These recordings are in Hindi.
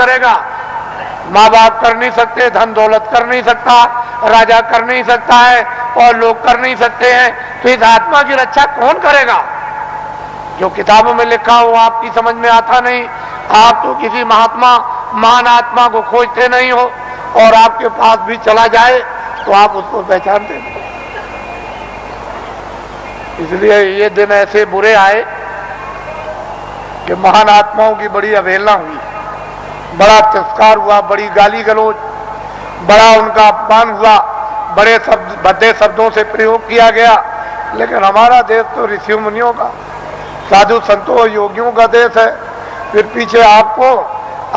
करेगा? माँ बाप कर नहीं सकते, धन दौलत कर नहीं सकता, राजा कर नहीं सकता है और लोग कर नहीं सकते हैं, तो इस आत्मा की रक्षा कौन करेगा? जो किताबों में लिखा हो आपकी समझ में आता नहीं। आप तो किसी महात्मा महान आत्मा को खोजते नहीं हो, और आपके पास भी चला जाए तो आप उसको पहचानते नहीं। इसलिए ये दिन ऐसे बुरे आए कि महान आत्माओं की बड़ी अवहेलना हुई, बड़ा तिरस्कार हुआ, बड़ी गाली गलौज, बड़ा उनका अपमान हुआ, बड़े शब्द भद्दे शब्दों से प्रयोग किया गया। लेकिन हमारा देश तो ऋषि मुनियों का, साधु संतों योगियों का देश है। फिर पीछे आपको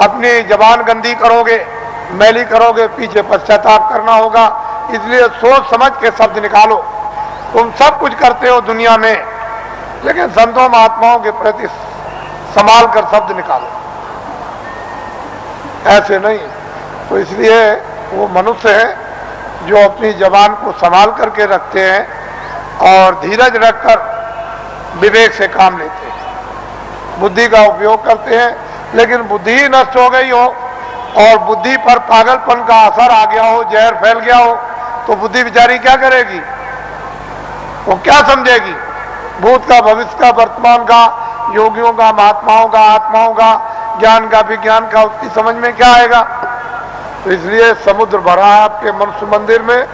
अपनी जबान गंदी करोगे, मैली करोगे, पीछे पश्चाताप करना होगा। इसलिए सोच समझ के शब्द निकालो। तुम सब कुछ करते हो दुनिया में, लेकिन संतों महात्माओं के प्रति संभाल कर शब्द निकालो, ऐसे नहीं। तो इसलिए वो मनुष्य है जो अपनी जबान को संभाल करके रखते हैं और धीरज रखकर विवेक से काम लेते हैं, बुद्धि का उपयोग करते हैं। लेकिन बुद्धि ही नष्ट हो गई हो और बुद्धि पर पागलपन का असर आ गया हो, जहर फैल गया हो, तो बुद्धि बेचारी क्या करेगी? वो क्या समझेगी? भूत का, भविष्य का, वर्तमान का, योगियों का, महात्माओं का, आत्माओं का, ज्ञान का, विज्ञान का, उसकी समझ में क्या आएगा? तो इसलिए समुद्र भरा है आपके मनुष्य मंदिर में,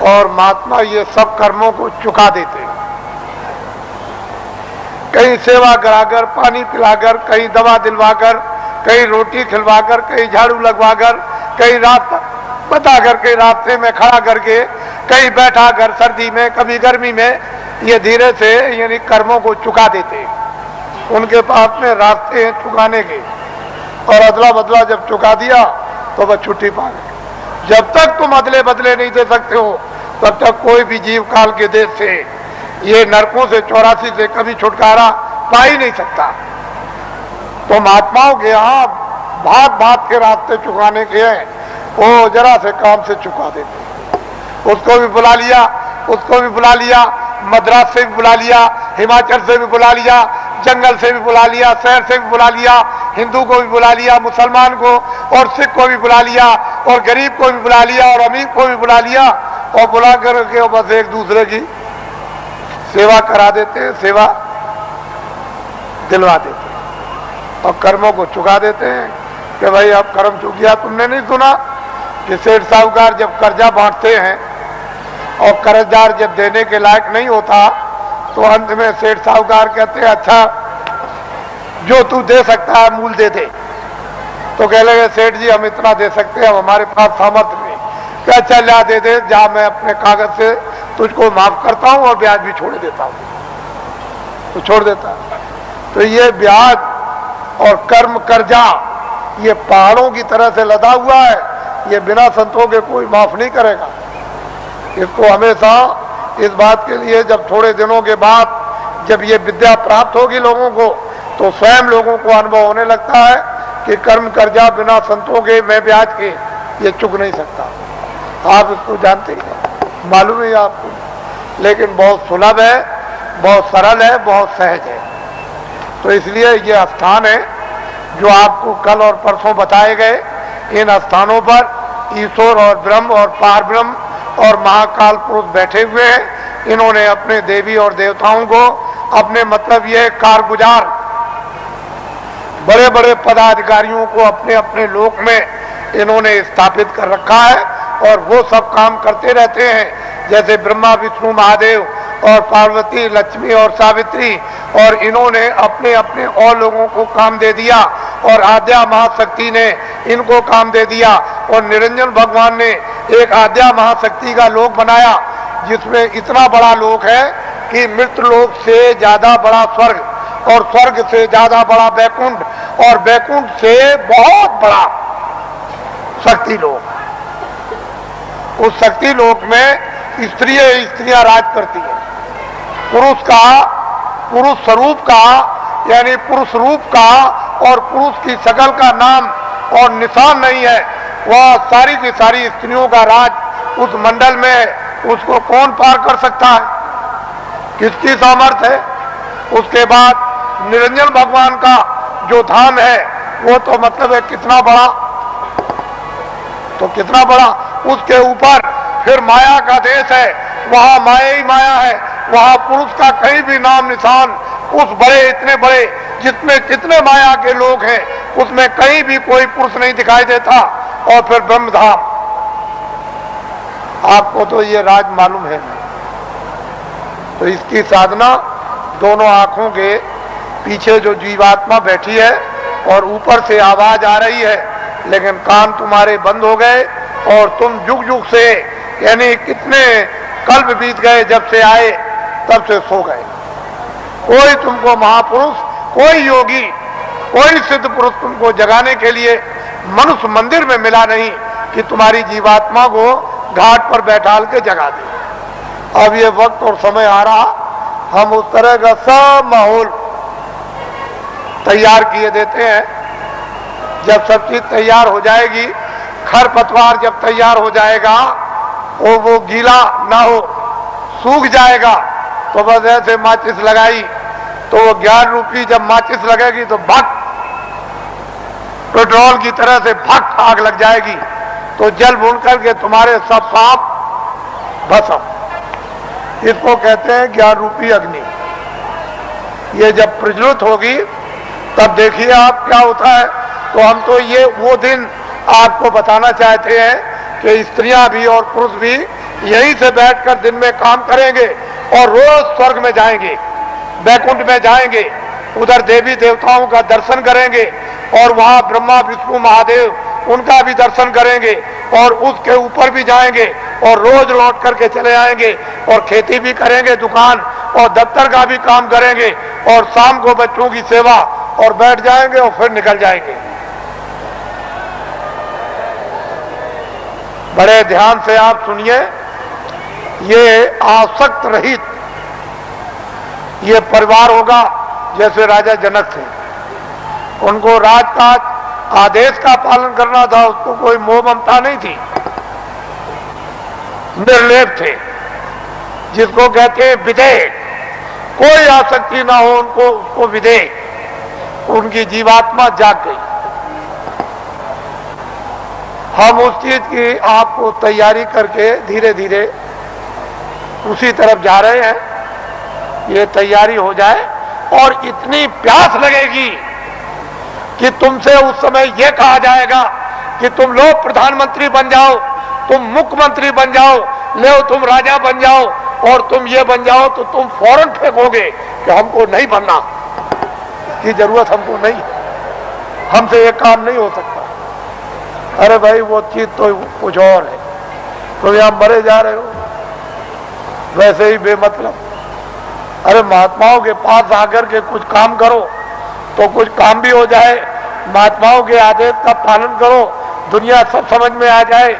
और महात्मा ये सब कर्मों को चुका देते हैं। कहीं सेवा कराकर, पानी पिलाकर, कहीं दवा दिलवाकर, कहीं रोटी खिलवाकर, कहीं झाड़ू लगवाकर, कहीं रात बता करके रास्ते में खड़ा करके, कहीं बैठा कर सर्दी में, कभी गर्मी में, ये धीरे से यानी कर्मों को चुका देते हैं। उनके पास में रास्ते हैं चुकाने के, और अदला बदला जब चुका दिया तो वह छुट्टी पा गए। जब तक तुम अदले बदले नहीं दे सकते हो, तब तक कोई भी जीव काल के देश से, ये नरकों से 84 से कभी छुटकारा पा ही नहीं सकता। तो महात्माओं के यहाँ भात भात के रास्ते चुकाने के हैं, वो जरा से काम से चुका देते। उसको भी बुला लिया, उसको भी बुला लिया, मद्रास से भी बुला लिया, हिमाचल से भी बुला लिया, जंगल से भी बुला लिया, शहर से भी बुला लिया, हिंदू को भी बुला लिया, मुसलमान को और सिख को भी बुला लिया, और गरीब को भी बुला लिया, और अमीर को भी बुला लिया, और बुला करके बस एक दूसरे की सेवा करा देते हैं, सेवा दिलवा देते हैं, और कर्मों को चुका देते हैं कि भाई अब कर्म चुक गया। तुमने नहीं सुना कि सेठ साहूकार जब कर्जा बांटते हैं और कर्जदार जब देने के लायक नहीं होता, तो अंत में सेठ साहूकार कहते हैं अच्छा जो तू दे सकता है मूल दे दे। तो कह लगे सेठ जी हम इतना दे सकते हैं, हमारे पास सामर्थ्य नहीं। क्या अच्छा ला दे दे, जा मैं अपने कागज से तुझको माफ करता हूं और ब्याज भी छोड़ देता हूं। तो छोड़ देता। तो ये ब्याज और कर्म कर्जा ये पहाड़ों की तरह से लदा हुआ है, ये बिना संतों के कोई माफ नहीं करेगा। इसको हमेशा इस बात के लिए जब थोड़े दिनों के बाद जब ये विद्या प्राप्त होगी लोगों को, तो स्वयं लोगों को अनुभव होने लगता है कि कर्म कर्जा बिना संतों के, मैं ब्याज के, ये चुक नहीं सकता। आप इसको जानते हैं, मालूम है आपको, लेकिन बहुत सुलभ है, बहुत सरल है, बहुत सहज है। तो इसलिए ये स्थान है जो आपको कल और परसों बताए गए। इन स्थानों पर ईश्वर और ब्रह्म और पार ब्रह्म और महाकाल पुरुष बैठे हुए हैं। इन्होंने अपने देवी और देवताओं को अपने मतलब ये कारगुजार बड़े बड़े पदाधिकारियों को अपने अपने लोक में इन्होंने स्थापित कर रखा है, और वो सब काम करते रहते हैं। जैसे ब्रह्मा विष्णु महादेव और पार्वती लक्ष्मी और सावित्री, और इन्होंने अपने अपने और लोगों को काम दे दिया, और आद्या महाशक्ति ने इनको काम दे दिया, और निरंजन भगवान ने एक आद्या महाशक्ति का लोक बनाया, जिसमें इतना बड़ा लोक है कि मृत्यु लोक से ज्यादा बड़ा स्वर्ग, और स्वर्ग से ज्यादा बड़ा बैकुंठ, और बैकुंठ से बहुत बड़ा शक्ति लोक। उस शक्ति लोक में स्त्रियां राज करती हैं। पुरुष का, पुरुष स्वरूप का, यानी पुरुष रूप का और पुरुष की शकल का नाम और निशान नहीं है, वह सारी की सारी स्त्रियों का राज उस मंडल में, उसको कौन पार कर सकता है? किसकी सामर्थ्य है? उसके बाद निरंजन भगवान का जो धाम है वो तो मतलब है कितना बड़ा, तो कितना बड़ा, उसके ऊपर फिर माया का देश है, वहां माया ही माया है, वहां पुरुष का कहीं भी नाम निशान, उस बड़े इतने बड़े जितने जितने माया के लोग हैं उसमें कहीं भी कोई पुरुष नहीं दिखाई देता। और फिर ब्रह्मधाम, आपको तो ये राज मालूम है नहीं। तो इसकी साधना दोनों आंखों के पीछे जो जीवात्मा बैठी है और ऊपर से आवाज आ रही है, लेकिन कान तुम्हारे बंद हो गए और तुम जुग जुग से, यानी कितने कल्प बीत गए जब से आए तब से सो गए। कोई तुमको महापुरुष, कोई योगी, कोई सिद्ध पुरुष तुमको जगाने के लिए मनुष्य मंदिर में मिला नहीं कि तुम्हारी जीवात्मा को घाट पर बैठाल के जगा दे। अब ये वक्त और समय आ रहा, हम उस तरह का सब माहौल तैयार किए देते हैं। जब सब चीज तैयार हो जाएगी, खरपतवार जब तैयार हो जाएगा और वो गीला ना हो, सूख जाएगा, तो बस ऐसे माचिस लगाई तो वो 11 रुपये जब माचिस लगेगी तो भक पेट्रोल की तरह से भक आग लग जाएगी, तो जल भून करके तुम्हारे सब पाप भस्म। इसको कहते हैं 11 रुपये अग्नि। ये जब प्रज्वलित होगी तब देखिए आप क्या होता है। तो हम तो ये वो दिन आपको बताना चाहते हैं कि स्त्रियां भी और पुरुष भी यहीं से बैठकर दिन में काम करेंगे और रोज स्वर्ग में जाएंगे, वैकुंठ में जाएंगे, उधर देवी देवताओं का दर्शन करेंगे और वहां ब्रह्मा विष्णु महादेव उनका भी दर्शन करेंगे और उसके ऊपर भी जाएंगे और रोज लौट करके चले आएंगे और खेती भी करेंगे, दुकान और दफ्तर का भी काम करेंगे और शाम को बच्चों की सेवा और बैठ जाएंगे और फिर निकल जाएंगे। बड़े ध्यान से आप सुनिए, ये आसक्त रहित ये परिवार होगा जैसे राजा जनक थे। उनको राजकाज आदेश का पालन करना था, उसको कोई मोह ममता नहीं थी, निर्लेप थे, जिसको कहते हैं विदेह। कोई आसक्ति ना हो उनको, उसको विदेह। उनकी जीवात्मा जाग गई। हम उस चीज की आपको तैयारी करके धीरे धीरे उसी तरफ जा रहे हैं। ये तैयारी हो जाए और इतनी प्यास लगेगी कि तुमसे उस समय यह कहा जाएगा कि तुम लोग प्रधानमंत्री बन जाओ, तुम मुख्यमंत्री बन जाओ, ले तुम राजा बन जाओ और तुम ये बन जाओ, तो तुम फौरन फेंकोगे कि हमको नहीं बनना, इसकी जरूरत हमको नहीं, हमसे ये काम नहीं हो सकता। अरे भाई वो चीज तो कुछ और है, तुम यहां मरे जा रहे हो वैसे ही बेमतलब। अरे महात्माओं के पास आकर के कुछ काम करो तो कुछ काम भी हो जाए, महात्माओं के आदेश का पालन करो, दुनिया सब समझ में आ जाए,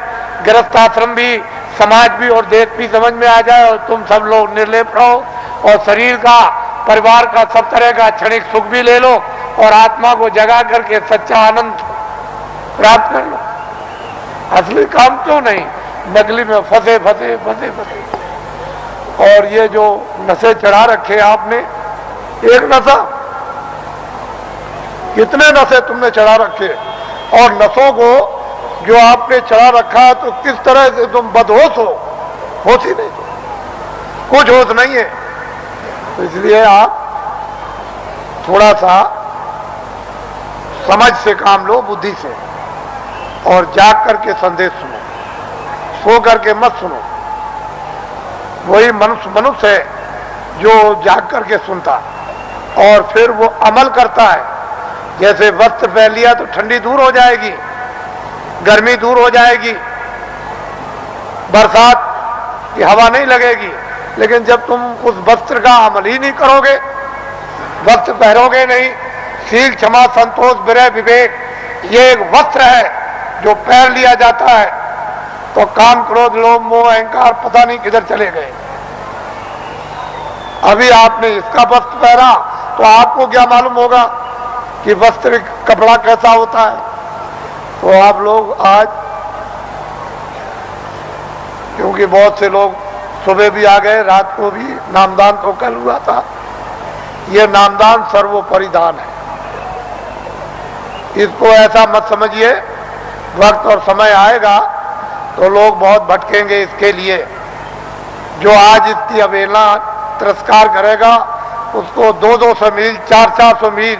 गृहस्थ आश्रम भी, समाज भी और देश भी समझ में आ जाए और तुम सब लोग निर्लेप रहो और शरीर का, परिवार का, सब तरह का क्षणिक सुख भी ले लो और आत्मा को जगा करके सच्चा आनंद प्राप्त कर लो। असली काम क्यों नहीं, नकली में फंसे फंसे फंसे फंसे। और ये जो नशे चढ़ा रखे आपने, एक नशा, कितने नशे तुमने चढ़ा रखे, और नशों को जो आपने चढ़ा रखा है तो किस तरह से तुम बदहोश हो, होश ही नहीं, कुछ होश नहीं है। तो इसलिए आप थोड़ा सा समझ से काम लो, बुद्धि से, और जाग करके संदेश सुनो, सो करके मत सुनो। वही मनुष्य है जो जाग करके सुनता और फिर वो अमल करता है। जैसे वस्त्र पहन लिया तो ठंडी दूर हो जाएगी, गर्मी दूर हो जाएगी, बरसात की हवा नहीं लगेगी, लेकिन जब तुम उस वस्त्र का अमल ही नहीं करोगे, वस्त्र पहनोगे नहीं, शील क्षमा संतोष विरय विवेक ये एक वस्त्र है जो पहन लिया जाता है, तो काम क्रोध लोभ मोह अहंकार पता नहीं किधर चले गए। अभी आपने इसका वस्त्र पहना तो आपको क्या मालूम होगा कि वस्त्र कपड़ा कैसा होता है। तो आप लोग आज, क्योंकि बहुत से लोग सुबह भी आ गए, रात को भी, नामदान तो कल हुआ था, ये नामदान सर्वोपरि दान है। इसको ऐसा मत समझिए, वक्त और समय आएगा तो लोग बहुत भटकेंगे इसके लिए। जो आज इसकी अवहेलना तिरस्कार करेगा उसको 200-200 मील 400-400 मील